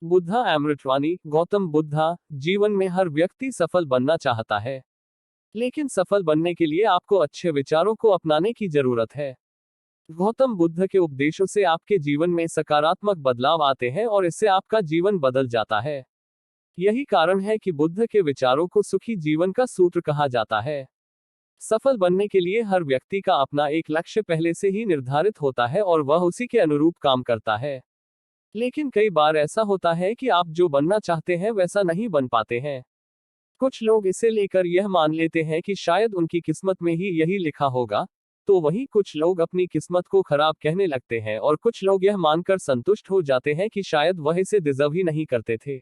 बुद्धा अमृतवाणी। गौतम बुद्धा। जीवन में हर व्यक्ति सफल बनना चाहता है, लेकिन सफल बनने के लिए आपको अच्छे विचारों को अपनाने की जरूरत है। गौतम बुद्ध के उपदेशों से आपके जीवन में सकारात्मक बदलाव आते हैं और इससे आपका जीवन बदल जाता है। यही कारण है कि बुद्ध के विचारों को सुखी जीवन का सूत्र कहा जाता है। सफल बनने के लिए हर व्यक्ति का अपना एक लक्ष्य पहले से ही निर्धारित होता है और वह उसी के अनुरूप काम करता है। लेकिन कई बार ऐसा होता है कि आप जो बनना चाहते हैं वैसा नहीं बन पाते हैं। कुछ लोग इसे लेकर यह मान लेते हैं कि शायद उनकी किस्मत में ही यही लिखा होगा, तो वहीं कुछ लोग अपनी किस्मत को खराब कहने लगते हैं और कुछ लोग यह मानकर संतुष्ट हो जाते हैं कि शायद वह इसे डिजर्व ही नहीं करते थे।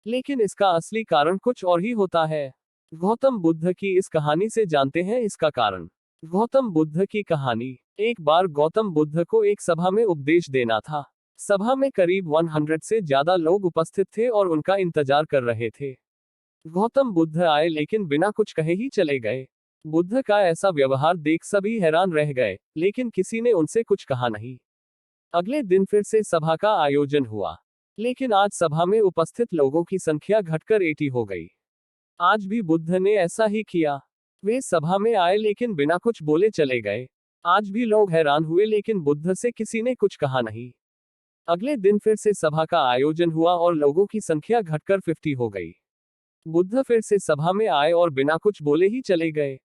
लेकिन इसका असली कारण कुछ और ही होता है। गौतम बुद्ध की इस कहानी से जानते हैं इसका कारण। गौतम बुद्ध की कहानी। एक बार गौतम बुद्ध को एक सभा में उपदेश देना था। सभा में करीब 100 से ज्यादा लोग उपस्थित थे और उनका इंतजार कर रहे थे। गौतम बुद्ध आए लेकिन बिना कुछ कहे ही चले गए। बुद्ध का ऐसा व्यवहार देख सभी हैरान रह गए, लेकिन किसी ने उनसे कुछ कहा नहीं। अगले दिन फिर से सभा का आयोजन हुआ, लेकिन आज सभा में उपस्थित लोगों की संख्या घटकर 80 हो गई। आज भी बुद्ध ने ऐसा ही किया। वे सभा में आए लेकिन बिना कुछ बोले चले गए। आज भी लोग हैरान हुए लेकिन बुद्ध से किसी ने कुछ कहा नहीं। अगले दिन फिर से सभा का आयोजन हुआ और लोगों की संख्या घटकर 50 हो गई। बुद्ध फिर से सभा में आए और बिना कुछ बोले ही चले गए।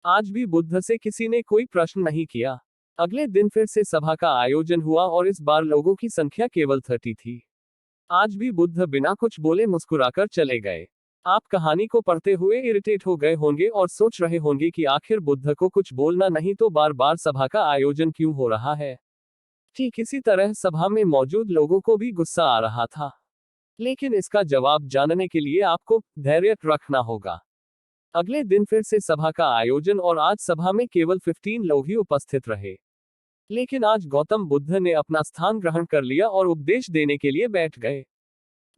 आज भी बुद्ध से किसी ने कोई प्रश्न नहीं किया। अगले दिन फिर से सभा का आयोजन हुआ और इस बार लोगों की संख्या केवल 30 थी। आज भी बुद्ध बिना कुछ बोले मुस्कुराकर चले गए। आप कहानी को पढ़ते हुए इरिटेट हो गए होंगे और सोच रहे होंगे कि आखिर बुद्ध को कुछ बोलना नहीं तो बार बार सभा का आयोजन क्यों हो रहा है। ठीक इसी तरह सभा में मौजूद लोगों को भी गुस्सा आ रहा था। लेकिन इसका जवाब जानने के लिए आपको धैर्य रखना होगा। अगले दिन फिर से सभा का आयोजन और आज सभा में केवल 15 लोग ही उपस्थित रहे। लेकिन आज गौतम बुद्ध ने अपना स्थान ग्रहण कर लिया और उपदेश देने के लिए बैठ गए।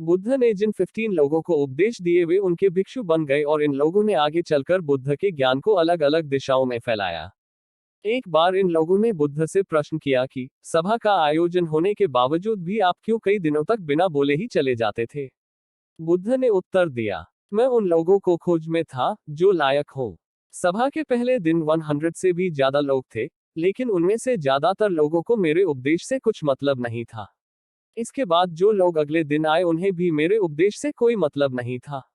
बुद्ध ने जिन 15 लोगों को उपदेश दिए वे उनके भिक्षु बन गए और इन लोगों ने आगे चलकर बुद्ध के ज्ञान को अलग अलग दिशाओं में फैलाया। एक बार इन लोगों ने बुद्ध से प्रश्न किया कि सभा का आयोजन होने के बावजूद भी आप क्यों कई दिनों तक बिना बोले ही चले जाते थे। बुद्ध ने उत्तर दिया, मैं उन लोगों को खोज में था जो लायक हो। सभा के पहले दिन 100 से भी ज्यादा लोग थे, लेकिन उनमें से ज्यादातर लोगों को मेरे उपदेश से कुछ मतलब नहीं था। इसके बाद जो लोग अगले दिन आए उन्हें भी मेरे उपदेश से कोई मतलब नहीं था।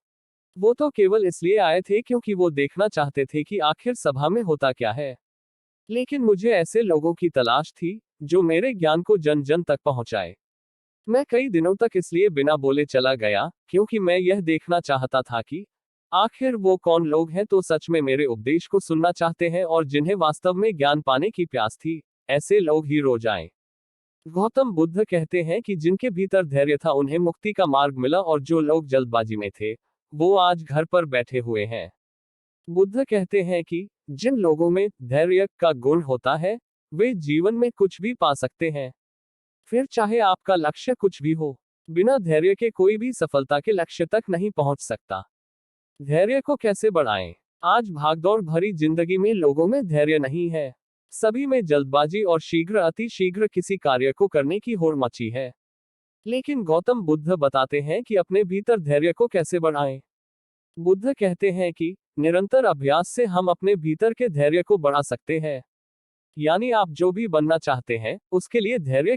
वो तो केवल इसलिए आए थे क्योंकि वो देखना चाहते थे कि आखिर सभा में होता क्या है। लेकिन मुझे ऐसे लोगों की तलाश थी जो मेरे ज्ञान को जन जन तक पहुंचाए। मैं कई दिनों तक इसलिए बिना बोले चला गया क्योंकि मैं यह देखना चाहता था कि आखिर वो कौन लोग हैं तो सच में मेरे उपदेश को सुनना चाहते हैं और जिन्हें वास्तव में ज्ञान पाने की प्यास थी। ऐसे लोग ही रोज आए। गौतम बुद्ध कहते हैं कि जिनके भीतर धैर्य था उन्हें मुक्ति का मार्ग मिला और जो लोग जल्दबाजी में थे वो आज घर पर बैठे हुए हैं। बुद्ध कहते हैं कि जिन लोगों में धैर्य का गुण होता है वे जीवन में कुछ भी पा सकते हैं, फिर चाहे आपका लक्ष्य कुछ भी हो। बिना धैर्य के कोई भी सफलता के लक्ष्य तक नहीं पहुंच सकता। धैर्य को कैसे बढ़ाएं? आज भागदौड़ भरी जिंदगी में लोगों में धैर्य नहीं है। सभी में जल्दबाजी और अति शीघ्र किसी कार्य को करने की होड़ मची है। लेकिन गौतम बुद्ध बताते हैं कि अपने भीतर धैर्य को कैसे बढ़ाएं। बुद्ध कहते हैं कि निरंतर अभ्यास से हम अपने भीतर के धैर्य को बढ़ा सकते हैं। यानी आप जो भी बनना चाहते हैं उसके लिए धैर्य